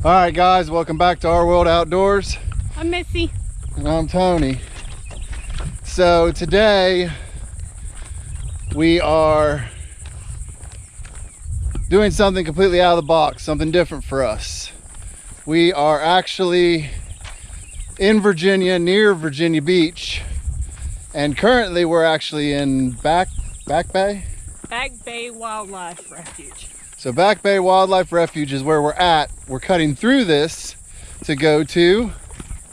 All right, guys, welcome back to Our World Outdoors. I'm Missy. And I'm Tony. So today we are doing something completely out of the box, something different for us. We are actually in Virginia, near Virginia Beach, and currently we're actually in Back Bay Wildlife Refuge. So Back Bay Wildlife Refuge is where we're at. We're cutting through this to go to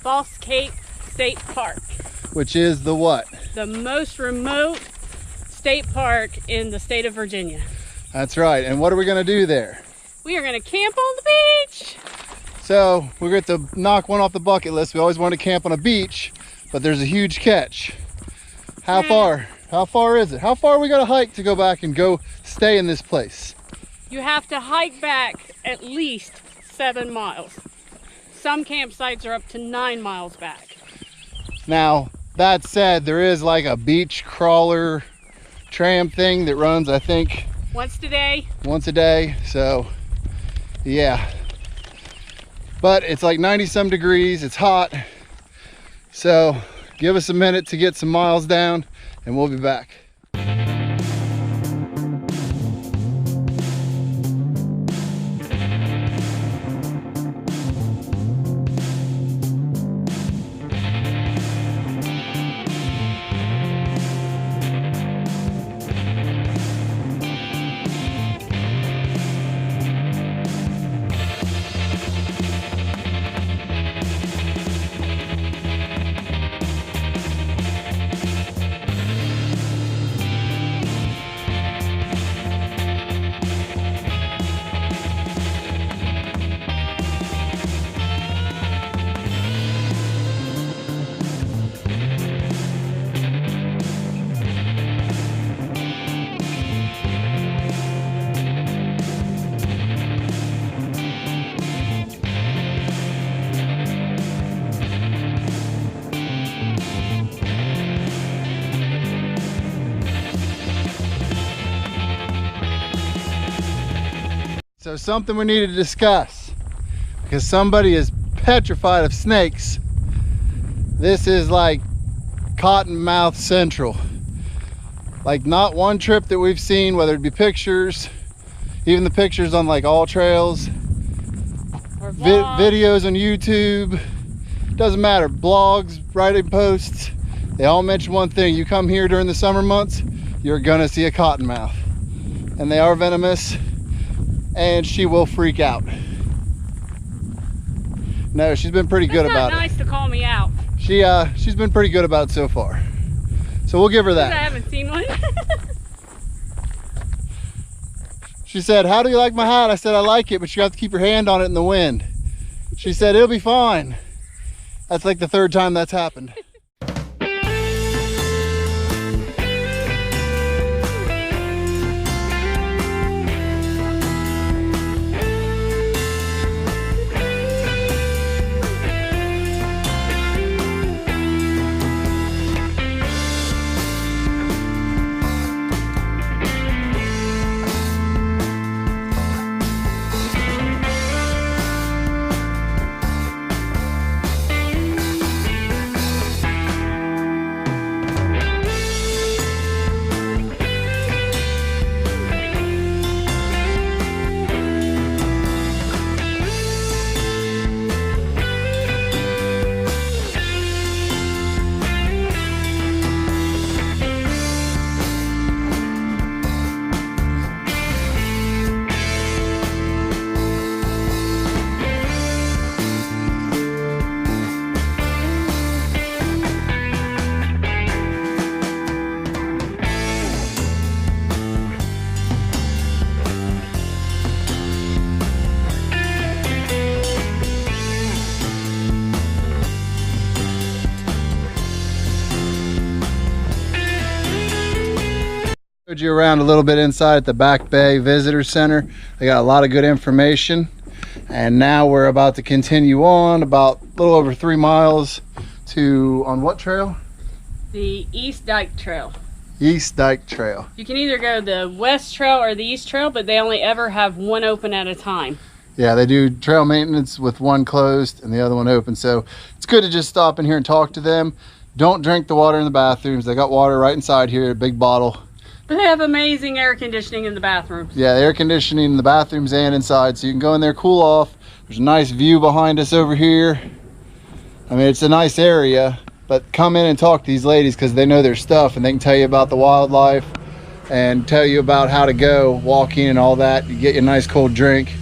False Cape State Park, which is the what? The most remote state park in the state of Virginia. That's right. And what are we going to do there? We are going to camp on the beach. So we're going to knock one off the bucket list. We always want to camp on a beach, but there's a huge catch. How far? How far is it? How far are we going to hike to go back and go stay in this place? You have to hike back at least 7 miles. Some campsites are up to 9 miles back. Now, that said, there is like a beach crawler tram thing that runs, I think, once a day. Once a day, so yeah. But it's like 90 some degrees, it's hot. So give us a minute to get some miles down and we'll be back. So something we need to discuss, because somebody is petrified of snakes. This is like Cottonmouth Central. Like not one trip that we've seen, whether it be pictures, even the pictures on like all trails, or videos on YouTube, doesn't matter, blogs, writing posts, they all mention one thing: you come here during the summer months, you're gonna see a cottonmouth, and they are venomous. And she will freak out. No, she's been pretty good about it. It's nice to call me out. She's been pretty good about it so far. So we'll give her that. I haven't seen one. She said, "How do you like my hat?" I said, "I like it, but you have to keep your hand on it in the wind." She said, "It'll be fine." That's like the third time that's happened. Showed you around a little bit inside at the Back Bay Visitor Center. They got a lot of good information, and now we're about to continue on about a little over 3 miles to, on what trail? The East Dyke Trail. East Dyke Trail. You can either go the West Trail or the East Trail, but they only ever have one open at a time. Yeah, they do trail maintenance with one closed and the other one open. So it's good to just stop in here and talk to them. Don't drink the water in the bathrooms. They got water right inside here, a big bottle. But they have amazing air conditioning in the bathrooms. Yeah, air conditioning in the bathrooms and inside. So you can go in there, cool off. There's a nice view behind us over here. I mean, it's a nice area, but come in and talk to these ladies because they know their stuff and they can tell you about the wildlife and tell you about how to go walking and all that. You get you a nice cold drink.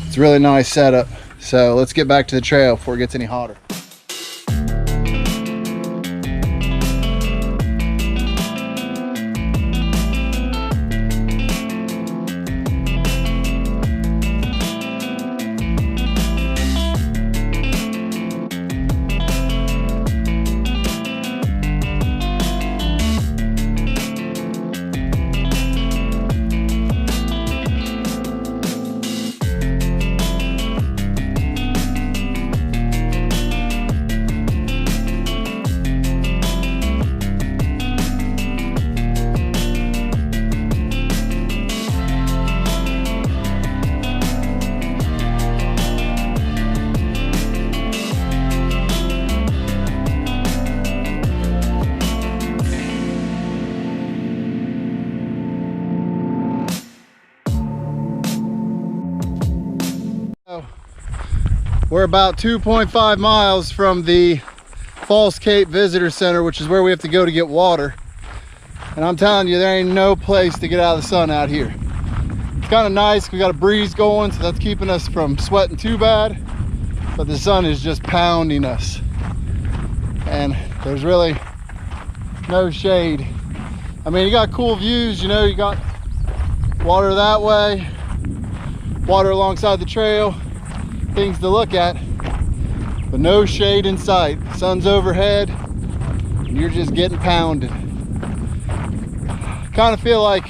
It's a really nice setup. So let's get back to the trail before it gets any hotter. We're about 2.5 miles from the Falls Cape Visitor Center, which is where we have to go to get water. And I'm telling you, there ain't no place to get out of the sun out here. It's kind of nice. We got a breeze going, so that's keeping us from sweating too bad. But the sun is just pounding us. And there's really no shade. I mean, you got cool views, you know, you got water that way, water alongside the trail, things to look at, but no shade in sight. Sun's overhead and you're just getting pounded. Kind of feel like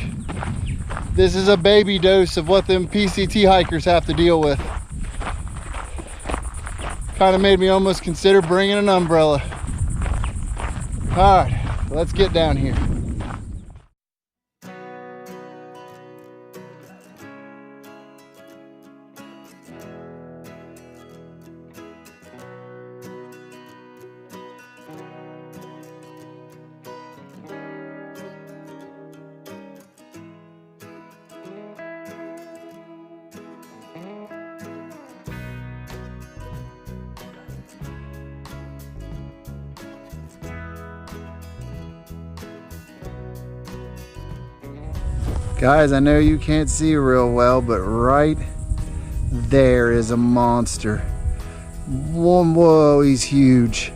this is a baby dose of what them PCT hikers have to deal with. Kind of made me almost consider bringing an umbrella. All right, let's get down here. Guys, I know you can't see real well, but right there is a monster. Whoa, he's huge.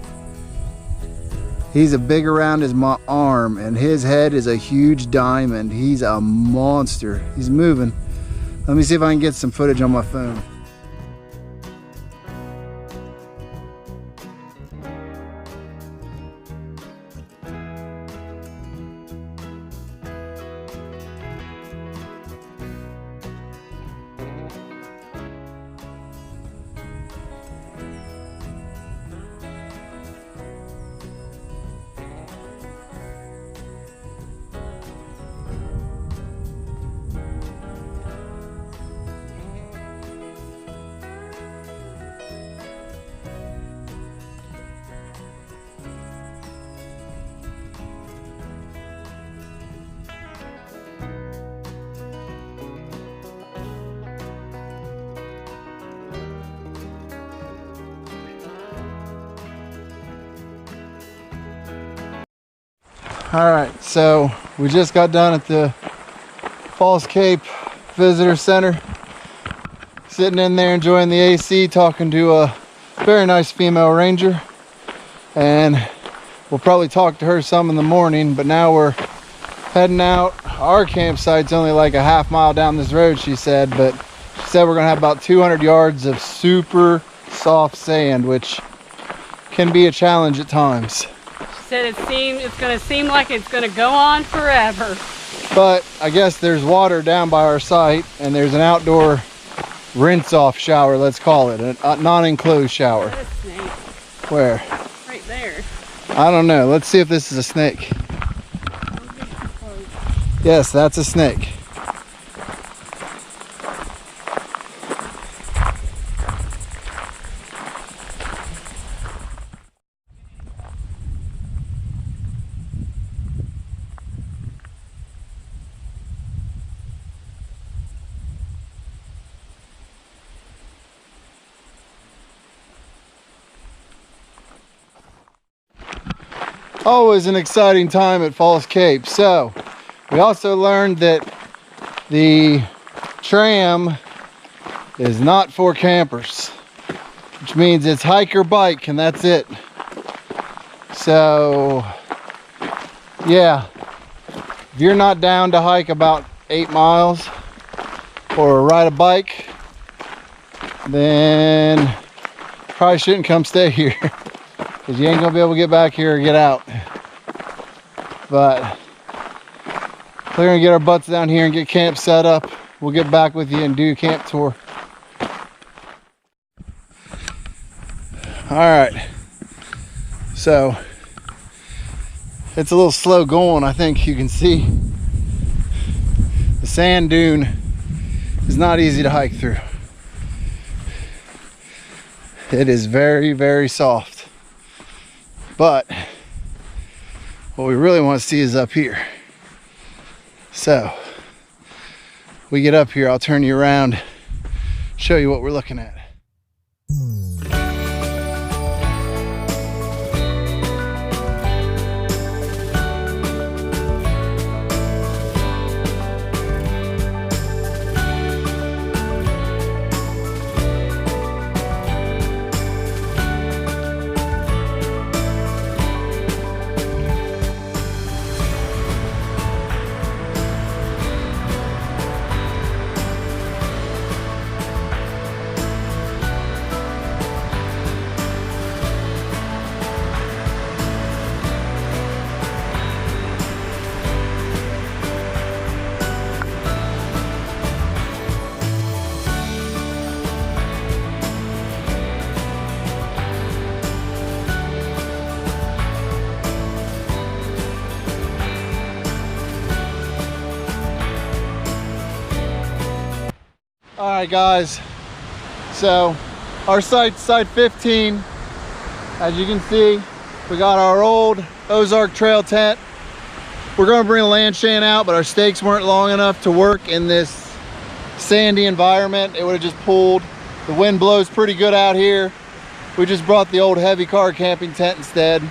He's a big around as my arm, and his head is a huge diamond. He's a monster. He's moving. Let me see if I can get some footage on my phone. All right, so we just got done at the Falls Cape Visitor Center, sitting in there enjoying the AC, talking to a very nice female ranger, and we'll probably talk to her some in the morning. But now we're heading out. Our campsite's only like a half mile down this road, she said, but she said we're gonna have about 200 yards of super soft sand, which can be a challenge at times. Said it's going to seem like it's going to go on forever. But I guess there's water down by our site, and there's an outdoor rinse-off shower, let's call it, a non-enclosed shower. That's a snake. Where? Right there. I don't know. Let's see if this is a snake. Yes, that's a snake. always an exciting time at Falls Cape. So we also learned that the tram is not for campers, which means it's hike or bike and that's it. So yeah, if you're not down to hike about 8 miles or ride a bike, then probably shouldn't come stay here because you ain't gonna be able to get back here or get out. But we're gonna get our butts down here and get camp set up. We'll get back with you and do a camp tour. All right, so it's a little slow going. I think you can see the sand dune is not easy to hike through. It is very, very soft. But what we really want to see is up here. So we get up here, I'll turn you around, show you what we're looking at. All right guys, so our site's site 15. As you can see, we got our old Ozark Trail tent. We're gonna bring a land shan out, but our stakes weren't long enough to work in this sandy environment. It would have just pulled. The wind blows pretty good out here. We just brought the old heavy car camping tent instead.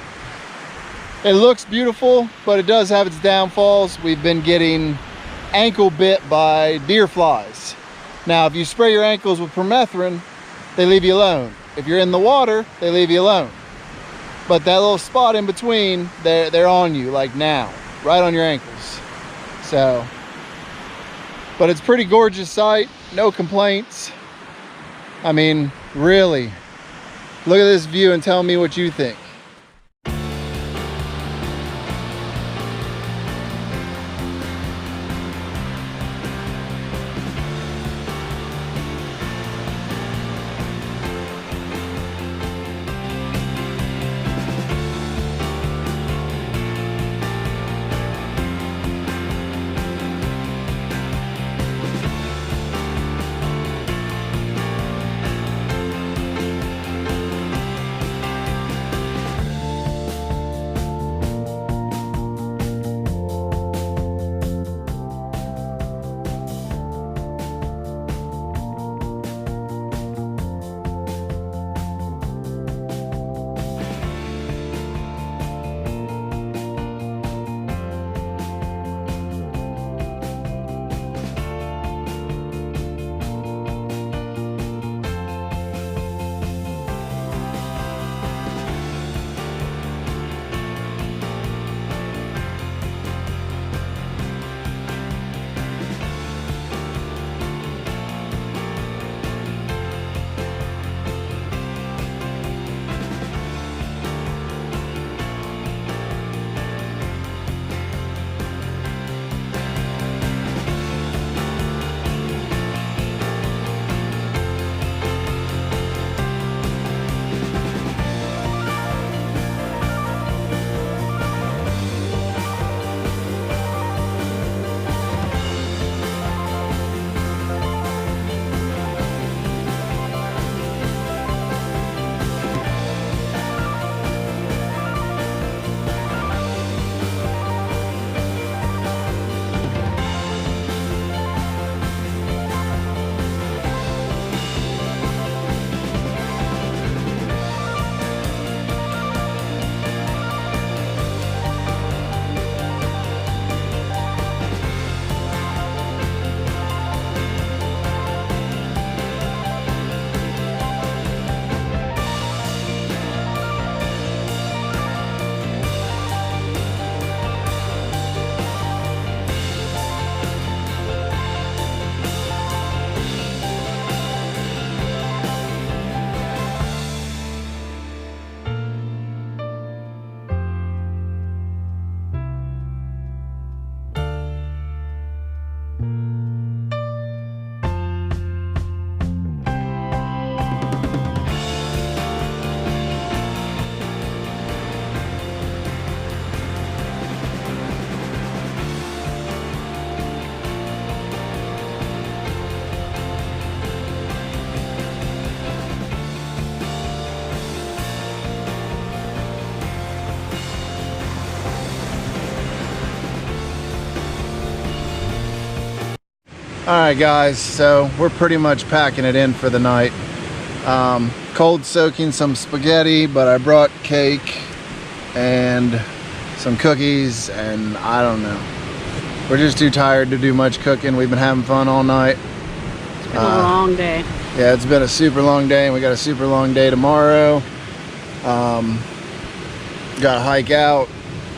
It looks beautiful, but it does have its downfalls. We've been getting ankle bit by deer flies. Now, if you spray your ankles with permethrin, they leave you alone. If you're in the water, they leave you alone. But that little spot in between, they're on you, like now, right on your ankles. So, but it's a pretty gorgeous site, no complaints. I mean, really, look at this view and tell me what you think. Alright guys, so we're pretty much packing it in for the night. Cold soaking some spaghetti, but I brought cake and some cookies, and I don't know. We're just too tired to do much cooking. We've been having fun all night. It's been a long day. Yeah, it's been a super long day, and we got a super long day tomorrow. Got to hike out.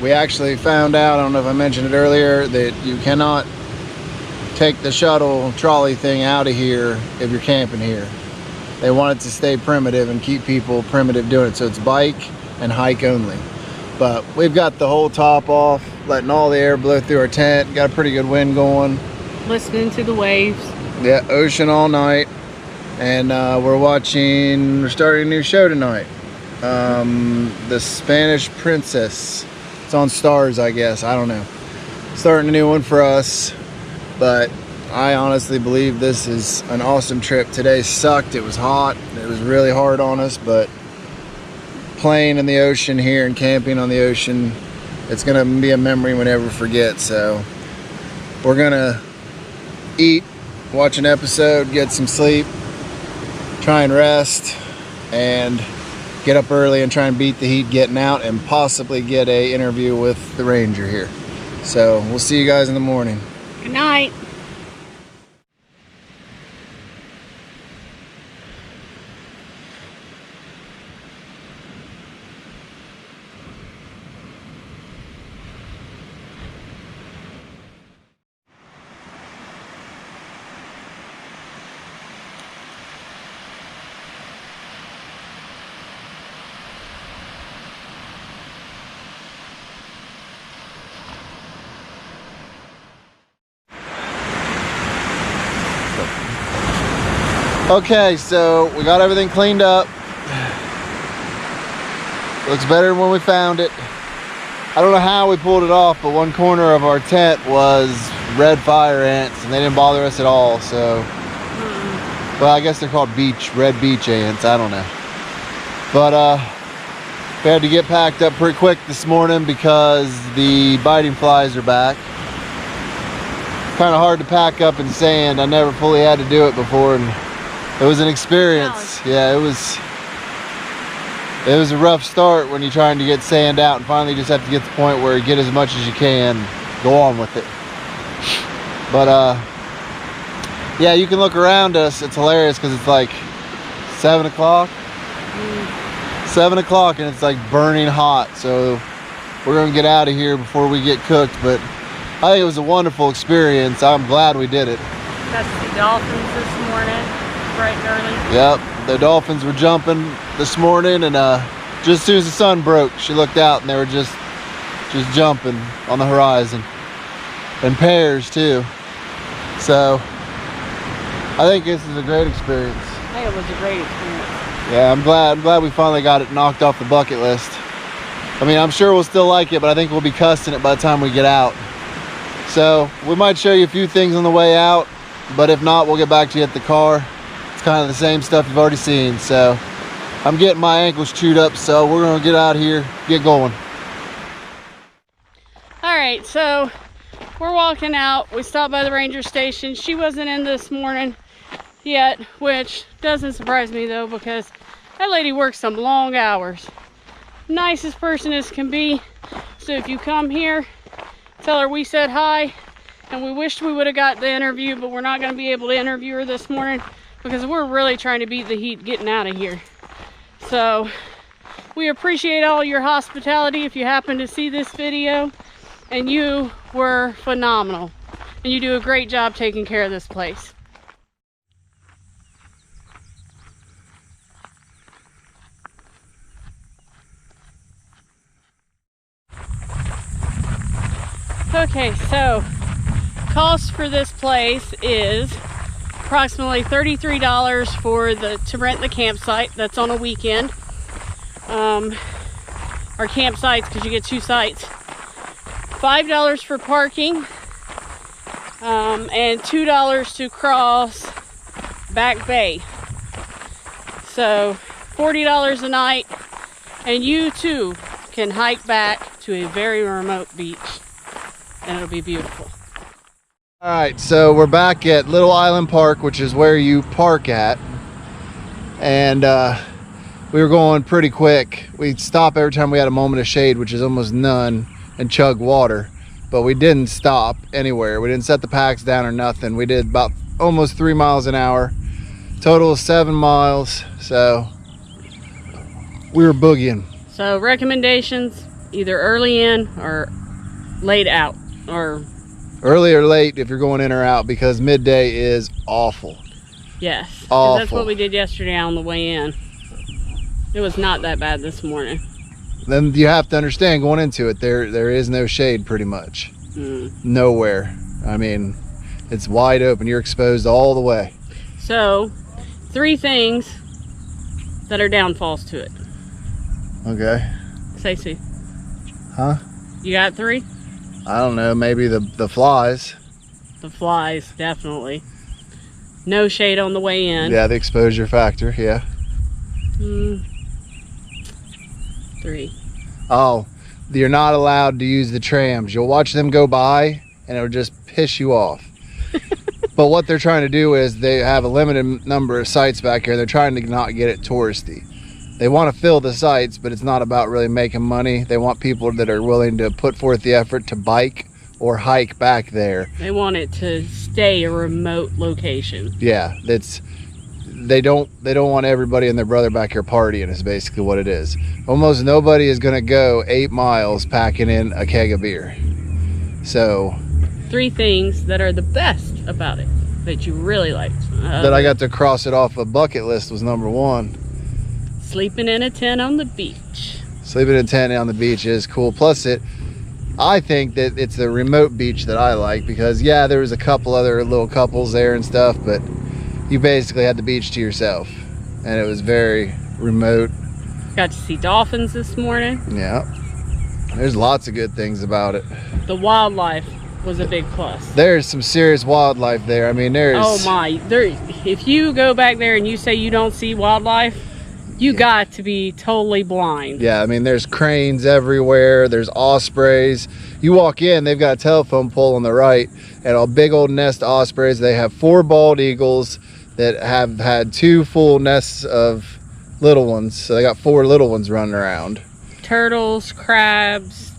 We actually found out, I don't know if I mentioned it earlier, that you cannot take the shuttle trolley thing out of here if you're camping here. They want it to stay primitive and keep people primitive doing it, so it's bike and hike only. But we've got the whole top off, letting all the air blow through our tent. Got a pretty good wind going. Listening to the waves. Yeah, ocean all night. And we're starting a new show tonight. The Spanish Princess. It's on Stars, I guess, I don't know. Starting a new one for us. But I honestly believe this is an awesome trip. Today sucked. It was hot. It was really hard on us, but playing in the ocean here and camping on the ocean, it's gonna be a memory we'll never forget. So we're gonna eat, watch an episode, get some sleep, try and rest, and get up early and try and beat the heat getting out, and possibly get a interview with the ranger here. So we'll see you guys in the morning. Good night. Okay, so we got everything cleaned up. Looks better than when we found it. I don't know how we pulled it off, but one corner of our tent was red fire ants, and they didn't bother us at all. So, well, I guess they're called red beach ants. I don't know. But we had to get packed up pretty quick this morning because the biting flies are back. Kind of hard to pack up in sand. I never fully had to do it before, and it was an experience. Yeah, it was a rough start when you're trying to get sand out, and finally you just have to get to the point where you get as much as you can, go on with it. But yeah, you can look around us. It's hilarious because it's like 7 o'clock. 7 o'clock, and it's like burning hot. So we're gonna get out of here before we get cooked. But I think it was a wonderful experience. I'm glad we did it. Got to see dolphins this morning, bright and early. Yep, the dolphins were jumping this morning, and just as soon as the sun broke, she looked out and they were just jumping on the horizon, in pairs too. So I think this is a great experience. I think it was a great experience. Yeah, I'm glad we finally got it knocked off the bucket list. I mean, I'm sure we'll still like it, but I think we'll be cussing it by the time we get out. So we might show you a few things on the way out, but if not, we'll get back to you at the car. It's kind of the same stuff you've already seen. So I'm getting my ankles chewed up, so we're gonna get out here, get going. All right, so we're walking out. We stopped by the ranger station. She wasn't in this morning yet, which doesn't surprise me though, because that lady works some long hours. Nicest person as can be. So if you come here, tell her we said hi, and we wished we would have got the interview, but we're not going to be able to interview her this morning because we're really trying to beat the heat getting out of here. So we appreciate all your hospitality if you happen to see this video, and you were phenomenal, and you do a great job taking care of this place. Okay, so cost for this place is approximately $33 to rent the campsite. That's on a weekend. Our campsites, because you get 2 sites. $5 for parking, and $2 to cross Back Bay. So $40 a night, and you too can hike back to a very remote beach, and it'll be beautiful. All right, so we're back at Little Island Park, which is where you park at. And we were going pretty quick. We'd stop every time we had a moment of shade, which is almost none, and chug water. But we didn't stop anywhere. We didn't set the packs down or nothing. We did about almost 3 miles an hour. Total of 7 miles. So we were boogieing. So recommendations, either early in or late out, or early or late if you're going in or out, because midday is awful. yes, 'cause Awful. that's what we did yesterday on the way in. It was not that bad this morning. Then you have to understand going into it, there is no shade pretty much. Nowhere. I mean, it's wide open. You're exposed all the way. So 3 things that are downfalls to it. Okay. Stacey, Huh? you got 3? I don't know, maybe the flies. The flies, definitely. No shade on the way in. Yeah, the exposure factor, yeah. 3. Oh, you're not allowed to use the trams. You'll watch them go by and it'll just piss you off. But what they're trying to do is they have a limited number of sites back here. They're trying to not get it touristy. They want to fill the sites, but it's not about really making money. They want people that are willing to put forth the effort to bike or hike back there. They want it to stay a remote location. Yeah, they don't want everybody and their brother back here partying is basically what it is. Almost nobody is going to go 8 miles packing in a keg of beer. So 3 things that are the best about it that you really liked. that I got to cross it off a bucket list was number 1. Sleeping in a tent on the beach. Sleeping in a tent on the beach is cool. Plus I think that it's the remote beach that I like, because yeah, there was a couple other little couples there and stuff, but you basically had the beach to yourself and it was very remote. Got to see dolphins this morning. Yeah, there's lots of good things about it. The wildlife was a big plus. There's some serious wildlife there. I mean, there's Oh my, if you go back there and you say you don't see wildlife, you got to be totally blind. yeah, I mean, there's cranes everywhere. There's ospreys. You walk in, they've got a telephone pole on the right and a big old nest of ospreys. They have 4 bald eagles that have had 2 full nests of little ones. So they got 4 little ones running around. Turtles, crabs,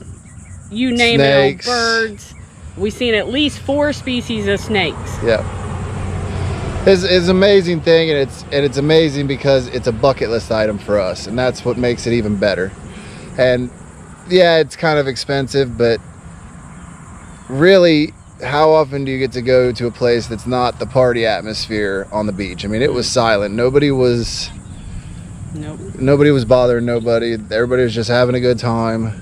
you name Snakes. it, birds. We've seen at least 4 species of snakes. Yeah. It's an amazing thing, and it's amazing because it's a bucket list item for us, and that's what makes it even better. And yeah, it's kind of expensive, but really, how often do you get to go to a place that's not the party atmosphere on the beach? I mean, it was silent. Nobody was bothering nobody. Everybody was just having a good time.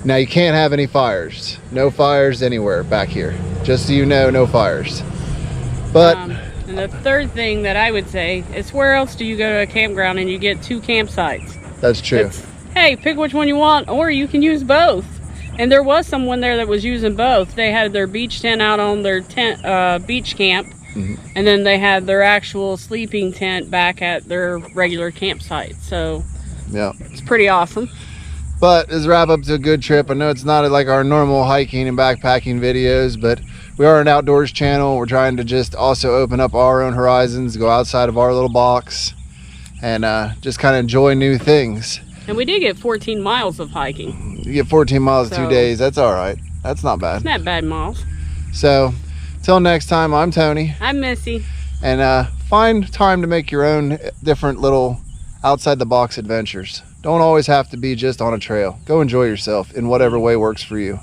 Now, you can't have any fires. No fires anywhere back here. Just so you know, no fires. But and the 3rd thing that I would say is, where else do you go to a campground and you get 2 campsites? that's true. Hey, pick which one you want, or you can use both. And there was someone there that was using both. They had their beach tent out on their tent beach camp, and then they had their actual sleeping tent back at their regular campsite. So Yeah. it's pretty awesome. But as a wrap up to a good trip, I know it's not like our normal hiking and backpacking videos, but we are an outdoors channel. We're trying to just also open up our own horizons, go outside of our little box, and just kind of enjoy new things. And we did get 14 miles of hiking. You get 14 miles in So- 2 days. That's all right. That's not bad. It's not bad miles. So till next time, I'm Tony, I'm Missy. and find time to make your own different little outside the box adventures. Don't always have to be just on a trail. Go enjoy yourself in whatever way works for you.